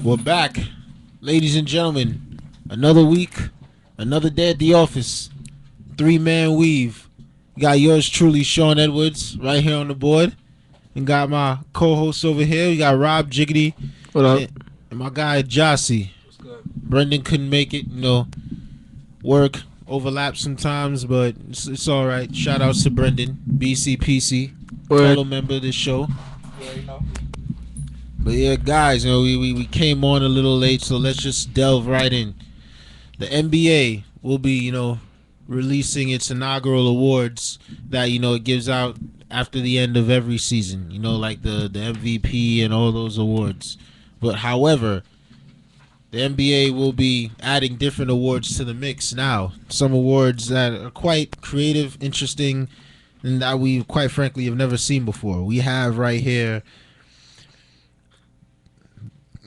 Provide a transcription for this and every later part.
We're back, ladies and gentlemen. Another week, another day at the office. 3-man weave. Got yours truly, Sean Edwards, right here on the board. And got my co-host over here. We got Rob Jiggity. What up? And my guy Jossie. What's good? Brendan couldn't make it, work overlaps sometimes, but it's all right. Shout outs to Brendan, BCPC, fellow member of the show. Yeah, you know. But yeah, guys, we came on a little late, so let's just delve right in. The NBA will be, releasing its inaugural awards that, it gives out after the end of every season, like the MVP and all those awards. But however, the NBA will be adding different awards to the mix now. Some awards that are quite creative, interesting, and that we quite frankly have never seen before. We have right here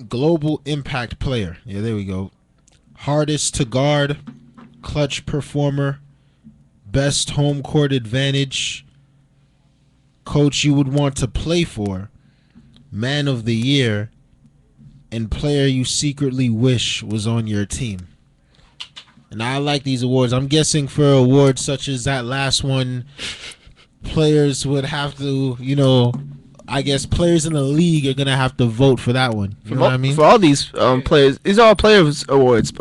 Global Impact Player. Yeah, there we go. Hardest to guard, clutch performer, best home court advantage, coach you would want to play for, man of the year, and player you secretly wish was on your team. And I like these awards. I'm guessing for awards such as that last one, players would have to, I guess players in the league are going to have to vote for that one. You know what I mean? For all these players, these are all players awards.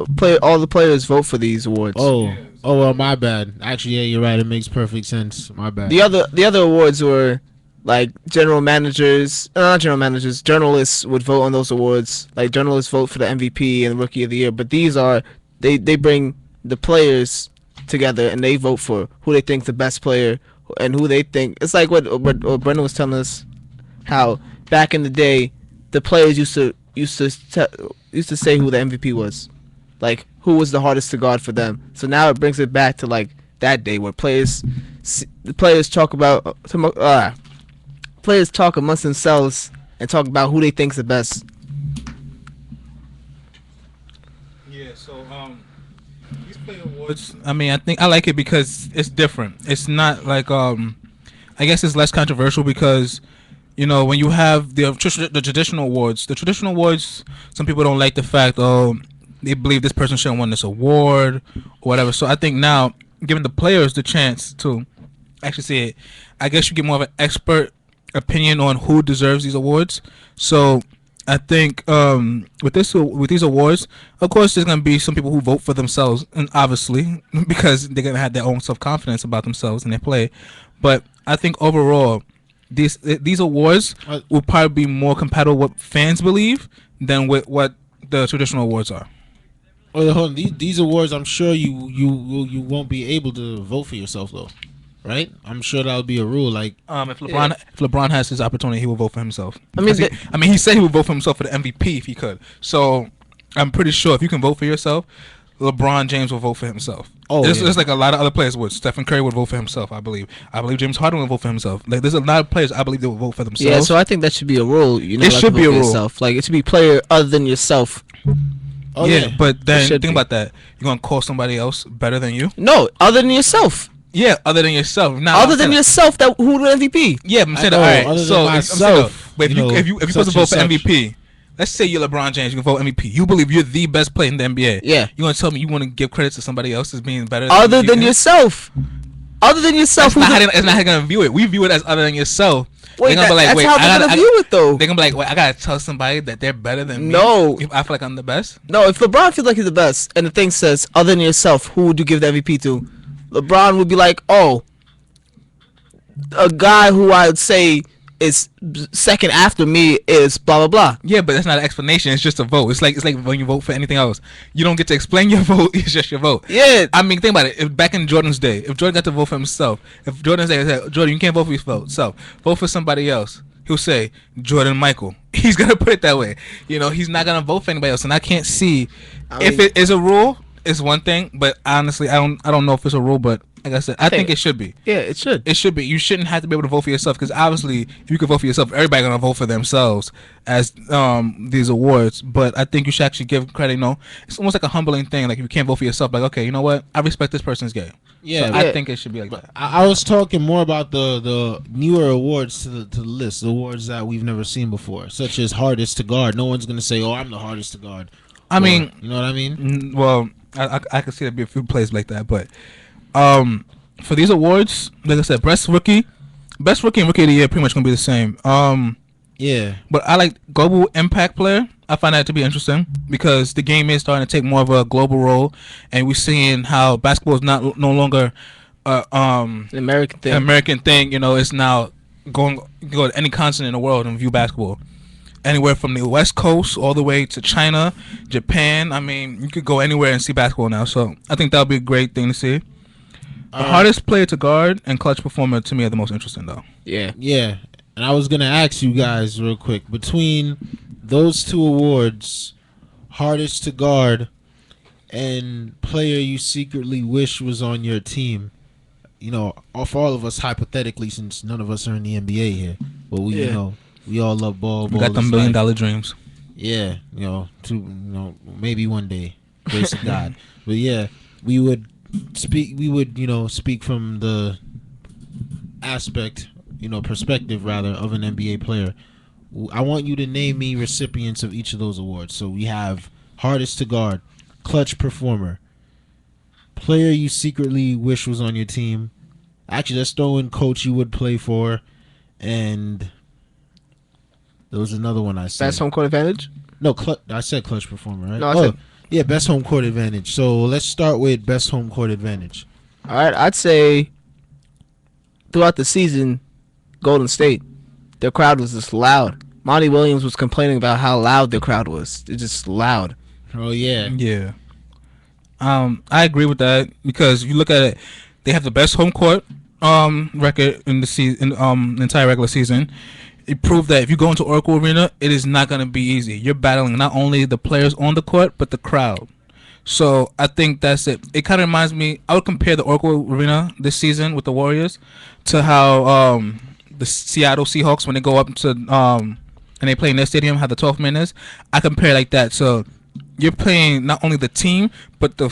All the players vote for these awards. Oh, well, my bad. Actually, yeah, you're right. It makes perfect sense. My bad. The other awards were like journalists would vote on those awards. Like journalists vote for the MVP and Rookie of the Year. But these are they bring the players together and they vote for who they think the best player and who they think. It's like what Brendan was telling us, how back in the day the players used to say who the MVP was, like who was the hardest to guard for them. So now it brings it back to like that day where the players talk amongst themselves and talk about who they think's the best. Yeah, so these player awards, I think I like it because it's different. It's not like I guess it's less controversial because when you have the traditional awards, some people don't like the fact they believe this person shouldn't win this award or whatever. So I think now giving the players the chance to actually say it, I guess you get more of an expert opinion on who deserves these awards. So I think with these awards, of course, there's gonna be some people who vote for themselves, and obviously because they're gonna have their own self-confidence about themselves and their play. But I think overall, these awards will probably be more compatible with what fans believe than with what the traditional awards are. Hold on. These awards, I'm sure you won't be able to vote for yourself though, right? I'm sure that'll be a rule. Like if LeBron has his opportunity, he will vote for himself. He said he would vote for himself for the MVP if he could. So I'm pretty sure if you can vote for yourself, LeBron James will vote for himself. There's like a lot of other players would. Stephen Curry would vote for himself, I believe. I believe James Harden would vote for himself. Like there's a lot of players I believe they will vote for themselves. Yeah, so I think that should be a rule. It should be a rule. Yourself. Like it should be player other than yourself. Oh yeah, but then think about that. You're gonna call somebody else better than you? No, other than yourself. Yeah, other than yourself. Other than yourself, who the MVP? Yeah, I'm saying all right. Other So than myself, but if you're supposed to vote for MVP, let's say you're LeBron James, you can vote MVP. You believe you're the best player in the NBA. Yeah. You want to tell me you want to give credit to somebody else as being better other than yourself? Other than yourself, that's not how they're gonna view it. We view it as other than yourself. Wait, that's how they're gonna view it though. They're gonna be like, wait, I gotta tell somebody that they're better than me. No, if I feel like I'm the best. No, if LeBron feels like he's the best, and the thing says other than yourself, who would you give the MVP to? LeBron would be like, oh, a guy who I would say is second after me is blah blah blah. Yeah, but that's not an explanation. It's just a vote. It's like when you vote for anything else. You don't get to explain your vote. It's just your vote. Yeah. Think about it. If back in Jordan's day, if Jordan got to vote for himself, if Jordan's day said, Jordan, you can't vote for yourself. Vote for somebody else. He'll say Jordan Michael. He's gonna put it that way. He's not gonna vote for anybody else. And I can't see if it is a rule. It's one thing, but honestly, I don't know if it's a rule. But like I said, I think it should be. Yeah, it should. It should be. You shouldn't have to be able to vote for yourself because obviously, if you could vote for yourself, everybody's gonna vote for themselves as these awards. But I think you should actually give credit. It's almost like a humbling thing. Like if you can't vote for yourself, like okay, you know what? I respect this person's game. Yeah, So but I think it should be like that. I was talking more about the newer awards to the list, the awards that we've never seen before, such as hardest to guard. No one's gonna say, "Oh, I'm the hardest to guard." I Or, mean, you know what I mean? well, I could see there be a few plays like that, but for these awards, like I said, best rookie and rookie of the year pretty much gonna be the same. Yeah, But I like global impact player. I find that to be interesting because the game is starting to take more of a global role, and we're seeing how basketball is not no longer An American thing. an American thing. You know, it's now going go to any continent in the world and view basketball. Anywhere from the West Coast all the way to China, Japan. I mean, you could go anywhere and see basketball now. So I think that would be a great thing to see. The hardest player to guard and clutch performer to me are the most interesting though. Yeah. yeah. And I was gonna ask you guys real quick, between those two awards, hardest to guard and player you secretly wish was on your team. You know, for all of us hypothetically, since none of us are in the NBA here, but we, Yeah. we all love ball. We Ball got them is $1 billion life. dreams. Yeah, maybe one day, grace of God. But yeah, we would speak from the aspect, perspective rather, of an NBA player. I want you to name me recipients of each of those awards. So we have hardest to guard, clutch performer, player you secretly wish was on your team. Actually, let's throw in coach you would play for, and there was another one I said. Best home court advantage. No, I said clutch performer, right? No, I said. Yeah, best home court advantage. So let's start with best home court advantage. All right, I'd say throughout the season, Golden State, their crowd was just loud. Monty Williams was complaining about how loud their crowd was. It's just loud. Oh yeah, Yeah. I agree with that because if you look at it, they have the best home court record in the season, the entire regular season. It proved that if you go into Oracle Arena, it is not going to be easy. You're battling not only the players on the court, but the crowd. So I think that's it. It kind of reminds me. I would compare the Oracle Arena this season with the Warriors to how the Seattle Seahawks, when they go up to and they play in their stadium, how the 12th man is. I compare it like that. So you're playing not only the team, but the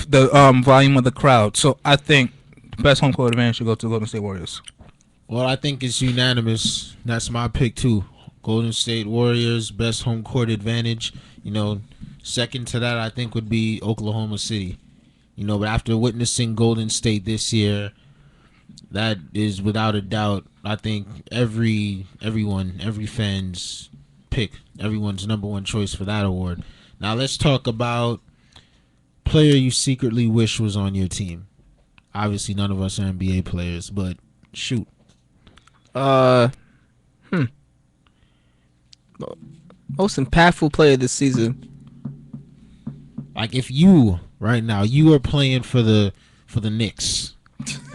volume of the crowd. So I think the best home court advantage should go to Golden State Warriors. well, I think it's unanimous. That's my pick too. Golden State Warriors, best home court advantage. Second to that, I think, would be Oklahoma City. But after witnessing Golden State this year, that is without a doubt, I think every fan's pick, everyone's number one choice for that award. Now let's talk about player you secretly wish was on your team. Obviously, none of us are NBA players, but shoot. Most impactful player this season. Like if you right now you are playing for the Knicks.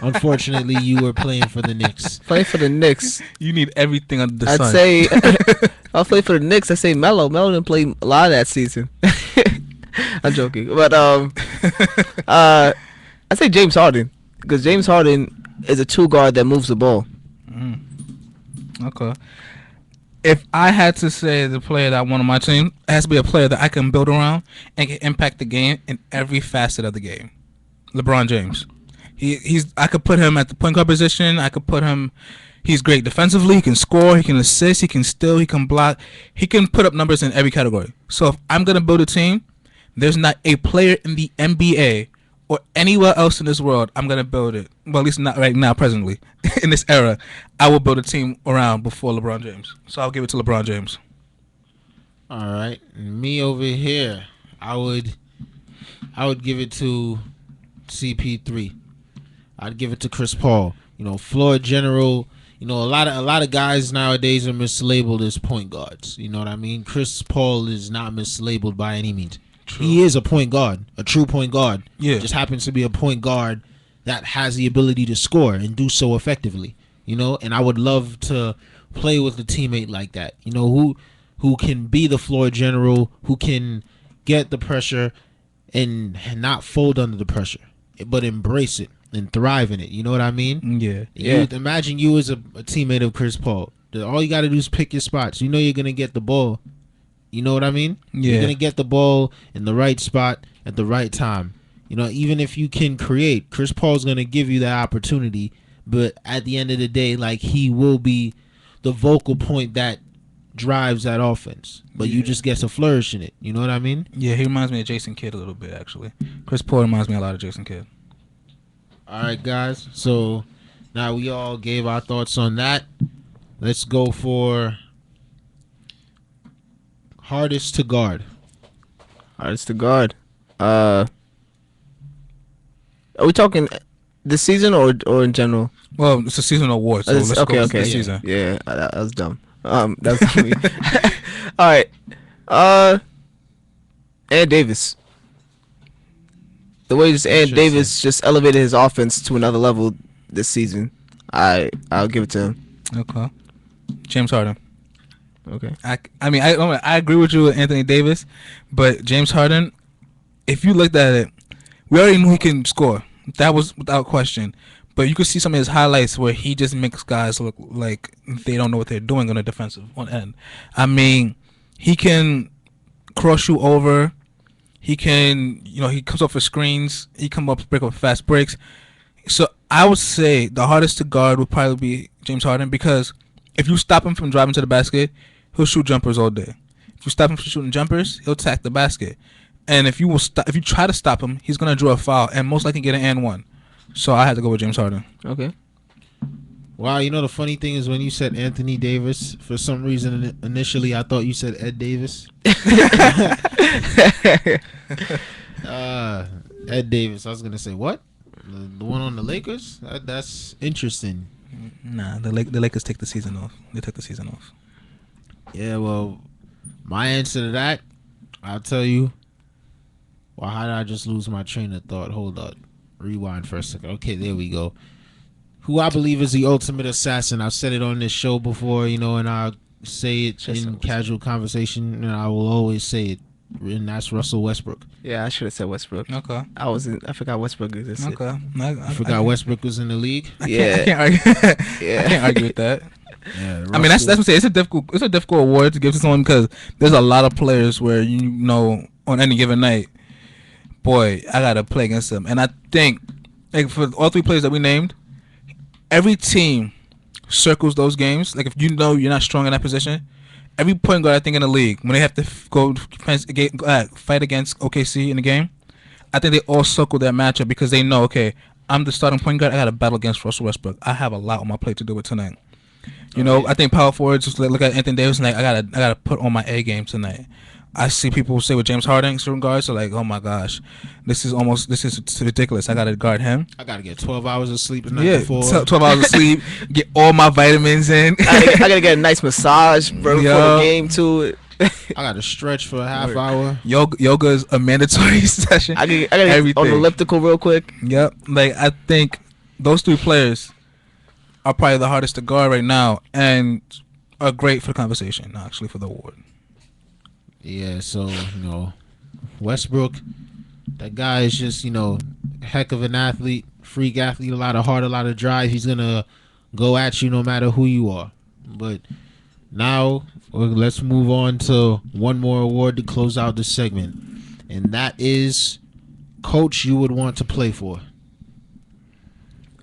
Unfortunately, you were playing for the Knicks. Playing for the Knicks. You need everything under the I'd sun. say I'll play for the Knicks. I say Melo. Melo didn't play a lot of that season. I'm joking, but I say James Harden because James Harden is a two guard that moves the ball. Okay. If I had to say the player that I want on my team, it has to be a player that I can build around and can impact the game in every facet of the game. LeBron James. I could put him at the point guard position. I could put him. He's great defensively. He can score. He can assist. He can steal. He can block. He can put up numbers in every category. So if I'm gonna build a team, there's not a player in the NBA or anywhere else in this world I'm gonna build it. Well, at least not right now, presently, in this era. I will build a team around before LeBron James. So I'll give it to LeBron James. All right, me over here, I would give it to CP3. I'd give it to Chris Paul. Floor general. A lot of guys nowadays are mislabeled as point guards. You know what I mean? Chris Paul is not mislabeled by any means. True. He is a point guard, a true point guard. Yeah. Just happens to be a point guard that has the ability to score and do so effectively. And I would love to play with a teammate like that. Who can be the floor general, who can get the pressure and not fold under the pressure, but embrace it and thrive in it. You know what I mean? Yeah. Imagine you as a teammate of Chris Paul. All you got to do is pick your spots. You're going to get the ball. You know what I mean? Yeah. You're going to get the ball in the right spot at the right time. even if you can create, Chris Paul's gonna give you that opportunity. But at the end of the day, like, he will be the vocal point that drives that offense. But you just get to flourish in it. You know what I mean? Yeah, he reminds me of Jason Kidd a little bit, actually. Chris Paul reminds me a lot of Jason Kidd. All right, guys. So now we all gave our thoughts on that. Let's go for hardest to guard. Hardest to guard. Are we talking this season or in general? Well, it's a seasonal award, so let's go okay. this season. Yeah, that was dumb. That was dumb. All right. Ed Davis. The way Ed Davis just elevated his offense to another level this season, I'll give it to him. Okay. James Harden. Okay. I agree with you with Anthony Davis, but James Harden, if you looked at it, we already knew he can score. That was without question. But you could see some of his highlights where he just makes guys look like they don't know what they're doing on the defensive end. I mean, he can cross you over. He can, he comes up for screens. He come up, break up fast breaks. So I would say the hardest to guard would probably be James Harden, because if you stop him from driving to the basket, he'll shoot jumpers all day. If you stop him from shooting jumpers, he'll attack the basket. And if you try to stop him, he's gonna draw a foul and most likely get an and one. So I had to go with James Harden. Okay. Wow, the funny thing is when you said Anthony Davis, for some reason initially I thought you said Ed Davis. Ed Davis. I was gonna say what? The one on the Lakers? That's interesting. Nah, the Lakers take the season off. They took the season off. Yeah, well, my answer to that, I'll tell you. Well, how did I just lose my train of thought? Hold up. Rewind for a second. Okay, there we go. Who I believe is the ultimate assassin. I've said it on this show before, and I'll say it in casual conversation, and I will always say it. And that's Russell Westbrook. Yeah, I should have said Westbrook. Okay. I forgot Westbrook existed. Okay. I forgot Westbrook was in the league. Yeah. I can't argue. I can't argue with that. Yeah, I mean, that's what I'm saying. It's a difficult award to give to someone, because there's a lot of players where on any given night, boy, I gotta play against them. And I think, like, for all three players that we named, every team circles those games. Like, if you're not strong in that position, every point guard I think in the league, when they have to fight against OKC in the game, I think they all circle that matchup, because they know, okay, I'm the starting point guard. I got to battle against Russell Westbrook. I have a lot on my plate to do it tonight. I think power forwards just look at Anthony Davis and like, I gotta put on my A game tonight. I see people say with James Harden, certain guards are like, oh my gosh, this is ridiculous. I gotta guard him. I gotta get 12 hours of sleep the night before. 12 hours of sleep, get all my vitamins in. I gotta get a nice massage before the game too. I gotta stretch for a half hour. Yoga is a mandatory session. I gotta get on the elliptical real quick. Yep. Like, I think those three players are probably the hardest to guard right now, and are great for the conversation, actually, for the award. Yeah, so, Westbrook, that guy is just, heck of an athlete, freak athlete, a lot of heart, a lot of drive. He's going to go at you no matter who you are. But now, let's move on to one more award to close out the segment. And that is coach you would want to play for.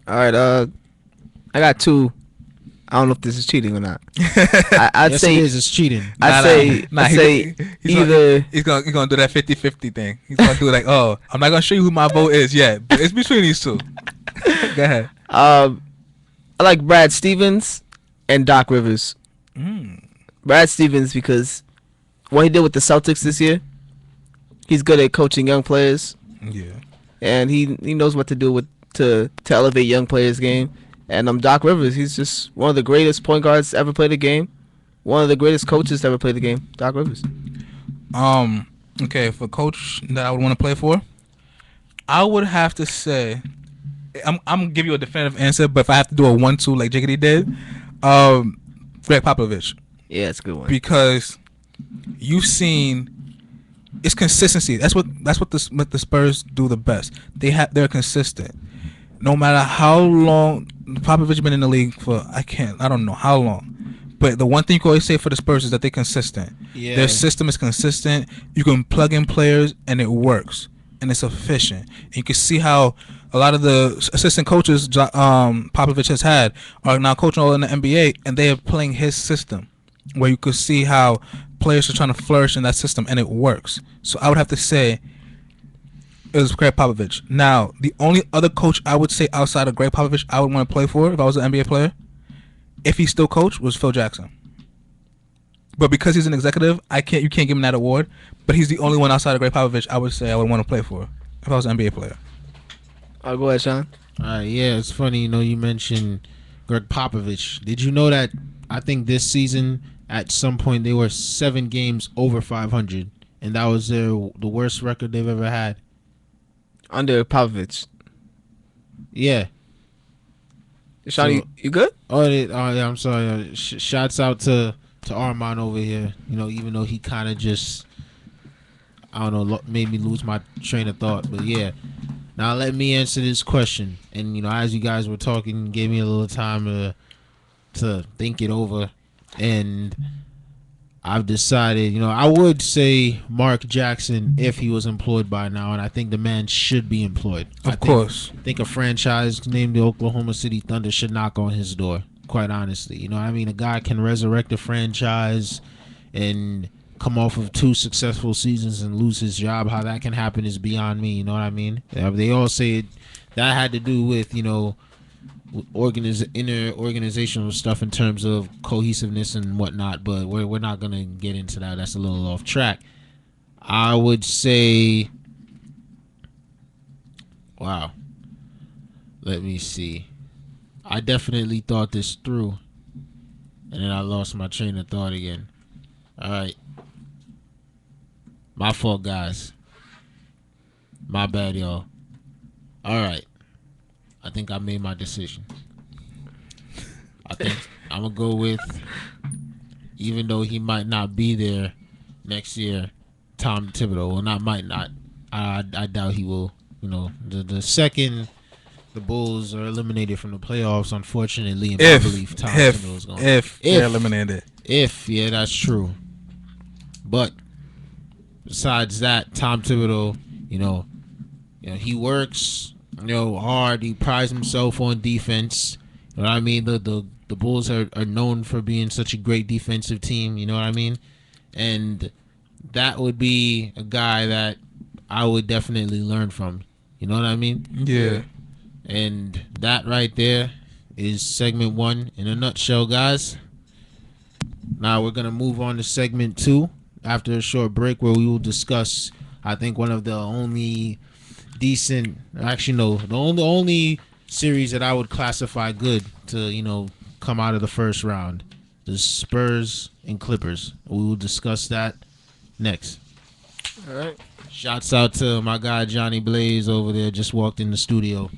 All right, I got two. I don't know if this is cheating or not. I'd yes, say it is. It's cheating. I'd say either he's gonna do that 50-50 thing. He's gonna do like, oh, I'm not gonna show you who my vote is yet, but it's between these two. Go ahead. I like Brad Stevens and Doc Rivers. Brad Stevens, because what he did with the Celtics this year, he's good at coaching young players. Yeah. And he knows what to do to elevate young players' game. And Doc Rivers, he's just one of the greatest point guards to ever play the game. One of the greatest coaches to ever play the game. Doc Rivers. Okay, for coach that I would want to play for, I would have to say, I'm gonna give you a definitive answer, but if I have to do a 1-2 like Jiggity did, Greg Popovich. Yeah, it's a good one. Because you've seen, it's consistency. That's what the Spurs do the best. They're consistent. No matter how long Popovich been in the league for, I don't know how long. But the one thing you can always say for the Spurs is that they're consistent. Yeah. Their system is consistent. You can plug in players and it works. and it's efficient. And you can see how a lot of the assistant coaches Popovich has had are now coaching all in the NBA, and they are playing his system, where you could see how players are trying to flourish in that system, and it works. So I would have to say it was Greg Popovich. Now, the only other coach I would say outside of Greg Popovich I would want to play for if I was an NBA player, if he still coached, was Phil Jackson. But because he's an executive, you can't give him that award. But he's the only one outside of Greg Popovich I would say I would want to play for if I was an NBA player. I'll go ahead, Sean. Yeah, it's funny, you mentioned Greg Popovich. Did you know that I think this season at some point they were 7 games over 500, and that was the worst record they've ever had. Under Popovich. Yeah. Sean, So- you good? Yeah, I'm sorry. Shouts out to Armand over here. Even though he kind of just, I don't know, made me lose my train of thought. But yeah. Now let me answer this question. And as you guys were talking, gave me a little time to think it over, and I've decided, I would say Mark Jackson if he was employed by now, and I think the man should be employed. Of course. I think a franchise named the Oklahoma City Thunder should knock on his door, quite honestly. A guy can resurrect a franchise and come off of 2 successful seasons and lose his job. How that can happen is beyond me, you know what I mean? They all say that had to do with, inner organizational stuff in terms of cohesiveness and whatnot, but we're not gonna get into that. That's a little off track. I would say, wow, let me see. I definitely thought this through, and then I lost my train of thought again. All right, my fault, guys. My bad, y'all. All right. I think I made my decision. I think I'm going to go with, even though he might not be there next year, Tom Thibodeau. Well, might not. I doubt he will. The second the Bulls are eliminated from the playoffs, unfortunately, in my belief, Tom Thibodeau is going. If they're eliminated. Yeah, that's true. But besides that, Tom Thibodeau, he works, hard. He prides himself on defense. You know what I mean? The Bulls are known for being such a great defensive team. You know what I mean? And that would be a guy that I would definitely learn from. You know what I mean? Yeah. And that right there is segment 1 in a nutshell, guys. Now we're gonna move on to segment 2 after a short break, where we will discuss, I think, one of the only decent, actually no, the only series that I would classify good to come out of the first round, the Spurs and Clippers. We will discuss that next. All right. Shouts out to my guy Johnny Blaze over there, just walked in the studio.